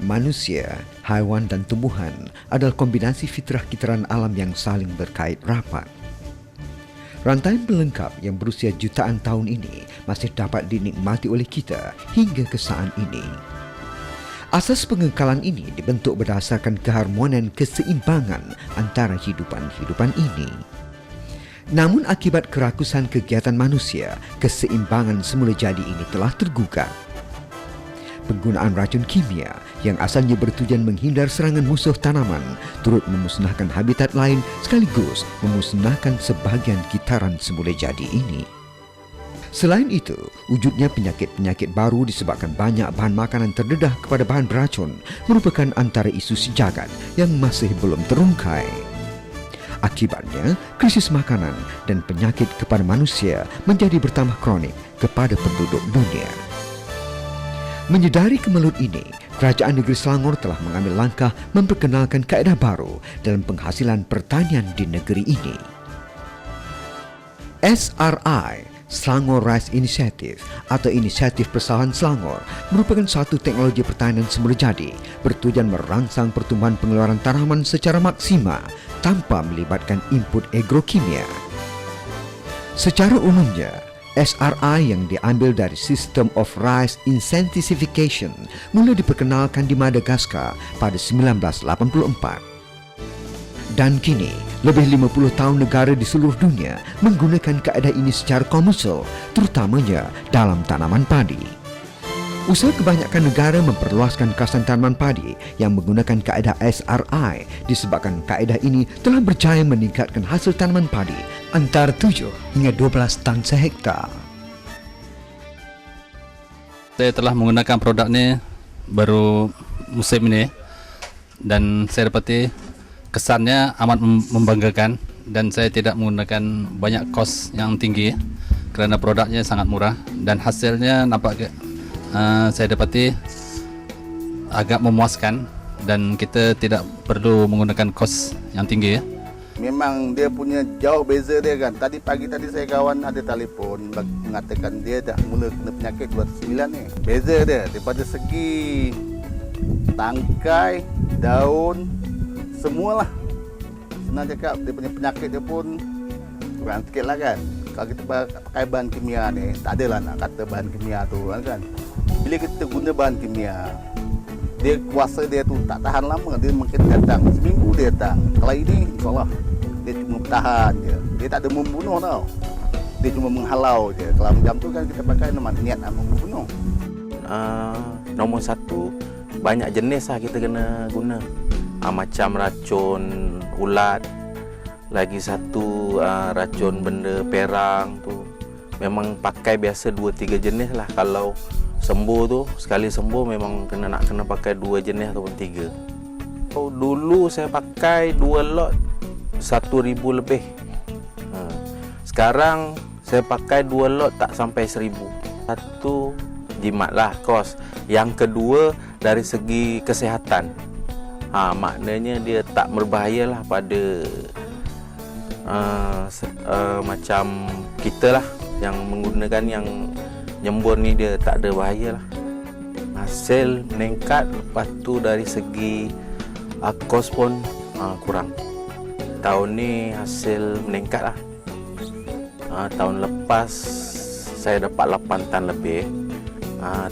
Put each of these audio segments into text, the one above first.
Manusia, haiwan dan tumbuhan adalah kombinasi fitrah kitaran alam yang saling berkait rapat. Rantaian pelengkap yang berusia jutaan tahun ini masih dapat dinikmati oleh kita hingga ke saat ini. Asas pengekalan ini dibentuk berdasarkan keharmonian keseimbangan antara hidupan-hidupan ini. Namun akibat kerakusan kegiatan manusia, keseimbangan semula jadi ini telah tergugat. Penggunaan racun kimia yang asalnya bertujuan menghindar serangan musuh tanaman turut memusnahkan habitat lain sekaligus memusnahkan sebahagian kitaran semula jadi ini. Selain itu, wujudnya penyakit-penyakit baru disebabkan banyak bahan makanan terdedah kepada bahan beracun merupakan antara isu sejagat yang masih belum terungkai. Akibatnya, krisis makanan dan penyakit kepada manusia menjadi bertambah kronik kepada penduduk dunia. Menyedari kemelut ini, Kerajaan Negeri Selangor telah mengambil langkah memperkenalkan kaedah baru dalam penghasilan pertanian di negeri ini. SRI, Selangor Rice Initiative atau Inisiatif Persawahan Selangor merupakan satu teknologi pertanian semula jadi bertujuan merangsang pertumbuhan pengeluaran tanaman secara maksima tanpa melibatkan input agrokimia. Secara umumnya, SRI yang diambil dari System of Rice Incentivization mula diperkenalkan di Madagaskar pada 1984. Dan kini, lebih 50 tahun negara di seluruh dunia menggunakan kaedah ini secara komersial, terutamanya dalam tanaman padi. Usaha kebanyakan negara memperluaskan kawasan tanaman padi yang menggunakan kaedah SRI disebabkan kaedah ini telah berjaya meningkatkan hasil tanaman padi antara 7 hingga 12 tan sehektar. Saya telah menggunakan produk ini baru musim ini dan saya dapati kesannya amat membanggakan dan saya tidak menggunakan banyak kos yang tinggi kerana produknya sangat murah dan hasilnya nampak saya dapati agak memuaskan dan kita tidak perlu menggunakan kos yang tinggi. Memang dia punya jauh beza dia kan. Tadi pagi saya kawan ada telefon mengatakan dia dah mula kena penyakit 29 ni. Beza dia daripada segi tangkai, daun, semualah. Senang cakap dia punya penyakit dia pun kurang sikit lah kan. Kalau kita pakai bahan kimia ni, tak adalah nak kata bahan kimia tu kan. Bila kita guna bahan kimia, dia kuasa dia tu tak tahan lama, dia mungkin datang seminggu dia datang. Kalau ini insyaAllah dia cuma bertahan je, dia tak ada membunuh tau, dia cuma menghalau je. Kalau macam tu kan kita pakai niat nak membunuh. Nombor satu, banyak jenis lah kita kena guna, macam racun ulat, lagi satu racun benda perang tu memang pakai biasa 2-3 jenis lah. Kalau sembuh tu, sekali sembuh memang nak kena pakai 2 jenis ataupun 3. Dulu saya pakai 2 lot 1,000 lebih. Sekarang saya pakai 2 lot tak sampai 1,000. Satu, jimat lah kos. Yang kedua, dari segi kesihatan. Maknanya dia tak berbahaya lah pada macam kita lah yang menggunakan yang nyembur ni, dia tak ada bahaya lah. Hasil meningkat, lepas tu dari segi kos pun kurang. Tahun ni hasil meningkat lah. Tahun lepas saya dapat 8 tan lebih,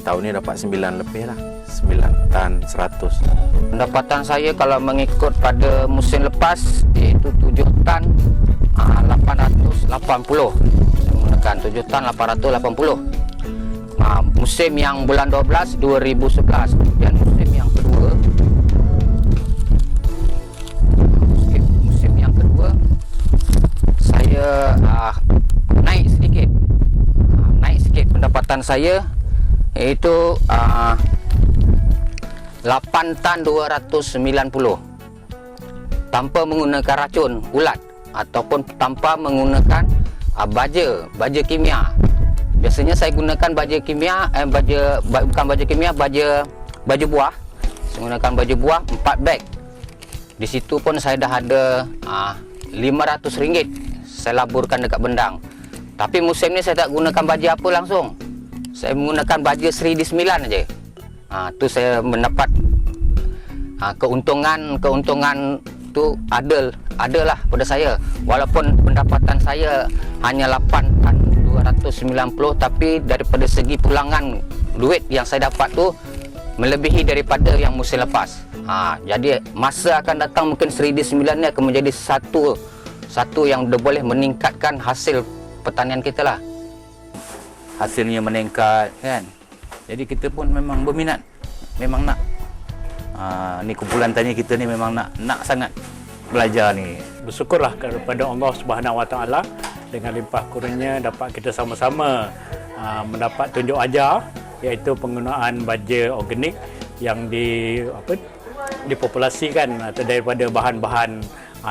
tahun ni dapat 9 lebih lah, 9 tan 100. Pendapatan saya kalau mengikut pada musim lepas iaitu 7 tan 880. Saya menggunakan 7 tan 880. Musim yang bulan 12 2011, dan musim yang kedua saya naik sedikit pendapatan saya, iaitu 8 tan 290 tanpa menggunakan racun ulat ataupun tanpa menggunakan baja kimia. Biasanya saya gunakan baja kimia, bukan baja kimia, baja buah. Saya gunakan baja buah 4 beg. Di situ pun saya dah ada RM500 saya laburkan dekat bendang. Tapi musim ni saya tak gunakan baja apa langsung. Saya menggunakan baja Seri D9 aja. Tu saya mendapat keuntungan tu adalah pada saya, walaupun pendapatan saya hanya 8 tan 290, tapi daripada segi pulangan duit yang saya dapat tu melebihi daripada yang musim lepas. Jadi masa akan datang mungkin Seri D9 ni akan menjadi satu yang boleh meningkatkan hasil pertanian kita lah. Hasilnya meningkat kan. Jadi kita pun memang berminat, memang nak. Ni kumpulan tani kita ni memang nak sangat belajar ni. Bersyukurlah kepada Allah Subhanahu Wa Taala dengan limpah kurnia dapat kita sama-sama mendapat tunjuk ajar, iaitu penggunaan baja organik yang dipopulasikan atau daripada bahan-bahan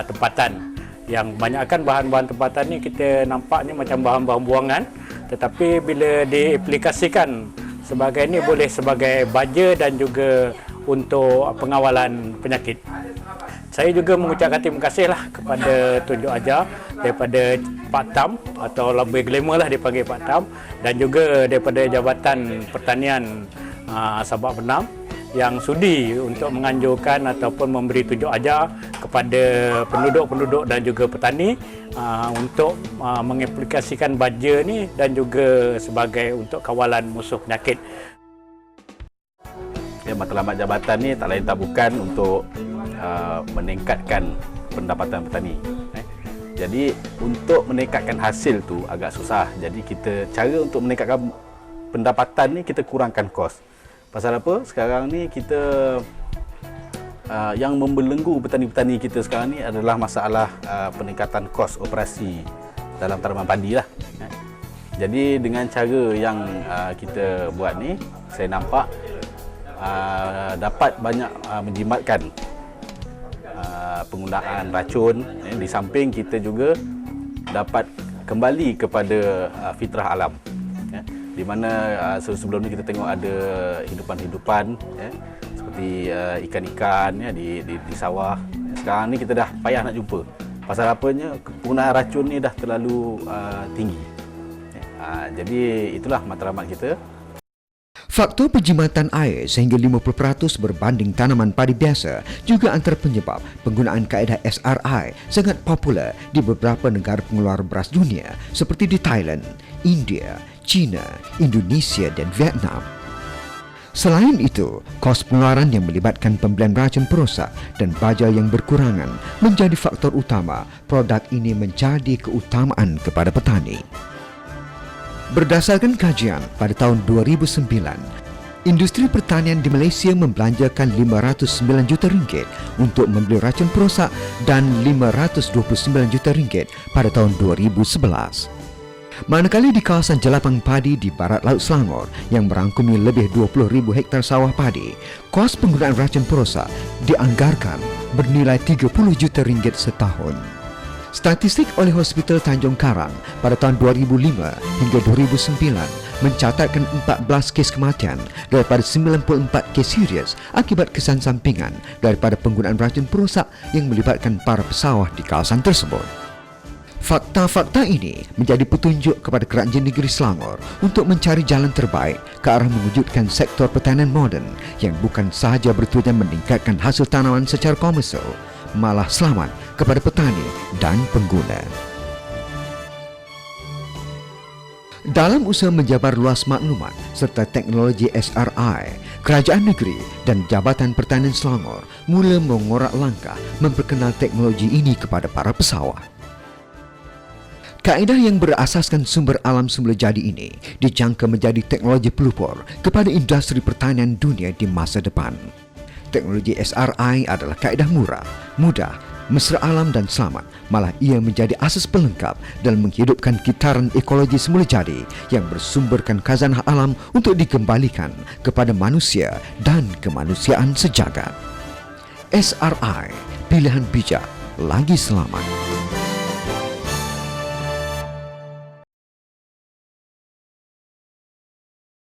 tempatan. Yang banyakkan bahan-bahan tempatan ni kita nampaknya macam bahan-bahan buangan, tetapi bila diaplikasikan sebagai ni boleh sebagai baja dan juga untuk pengawalan penyakit. Saya juga mengucapkan terima kasih lah kepada tunjuk ajar daripada Pak Tam, atau lebih glamour lah dipanggil Pak Tam, dan juga daripada Jabatan Pertanian Sabak Benam yang sudi untuk menganjurkan ataupun memberi tunjuk ajar kepada penduduk-penduduk dan juga petani untuk mengaplikasikan baja ni dan juga sebagai untuk kawalan musuh penyakit. Matlamat jabatan ni tak lain tak bukan untuk meningkatkan pendapatan petani. Jadi untuk meningkatkan hasil tu agak susah. Jadi cara untuk meningkatkan pendapatan ni kita kurangkan kos. Pasal apa? Sekarang ni kita yang membelenggu petani-petani kita sekarang ni adalah masalah peningkatan kos operasi dalam tanaman padi lah. Jadi dengan cara yang kita buat ni, saya nampak dapat banyak menjimatkan penggunaan racun. Di samping kita juga dapat kembali kepada fitrah alam, di mana sebelum ni kita tengok ada hidupan-hidupan seperti ikan-ikan di sawah. Sekarang ni kita dah payah nak jumpa. Pasal apanya? Penggunaan racun ni dah terlalu tinggi. Jadi itulah matlamat kita. Faktor penjimatan air sehingga 50% berbanding tanaman padi biasa juga antara penyebab penggunaan kaedah SRI sangat popular di beberapa negara pengeluar beras dunia seperti di Thailand, India, China, Indonesia dan Vietnam. Selain itu, kos pengeluaran yang melibatkan pembelian racun perosak dan baja yang berkurangan menjadi faktor utama produk ini menjadi keutamaan kepada petani. Berdasarkan kajian pada tahun 2009, industri pertanian di Malaysia membelanjakan RM509 juta untuk membeli racun perosak dan RM529 juta pada tahun 2011. Manakala di kawasan jelapang padi di barat Laut Selangor yang merangkumi lebih 20,000 hektar sawah padi, kos penggunaan racun perosak dianggarkan bernilai RM30 juta setahun. Statistik oleh Hospital Tanjung Karang pada tahun 2005 hingga 2009 mencatatkan 14 kes kematian daripada 94 kes serius akibat kesan sampingan daripada penggunaan racun perosak yang melibatkan para pesawah di kawasan tersebut. Fakta-fakta ini menjadi petunjuk kepada Kerajaan Negeri Selangor untuk mencari jalan terbaik ke arah mewujudkan sektor pertanian moden yang bukan sahaja bertujuan meningkatkan hasil tanaman secara komersial, malah selamat kepada petani dan pengguna. Dalam usaha menjabar luas maklumat serta teknologi SRI, Kerajaan Negeri dan Jabatan Pertanian Selangor mula mengorak langkah memperkenal teknologi ini kepada para pesawah. Kaedah yang berasaskan sumber alam semula jadi ini dijangka menjadi teknologi pelupur kepada industri pertanian dunia di masa depan. Teknologi SRI adalah kaedah murah, mudah, mesra alam dan selamat, malah ia menjadi asas pelengkap dalam menghidupkan kitaran ekologi semula jadi yang bersumberkan khazanah alam untuk dikembalikan kepada manusia dan kemanusiaan sejagat. SRI, pilihan bijak lagi selamat.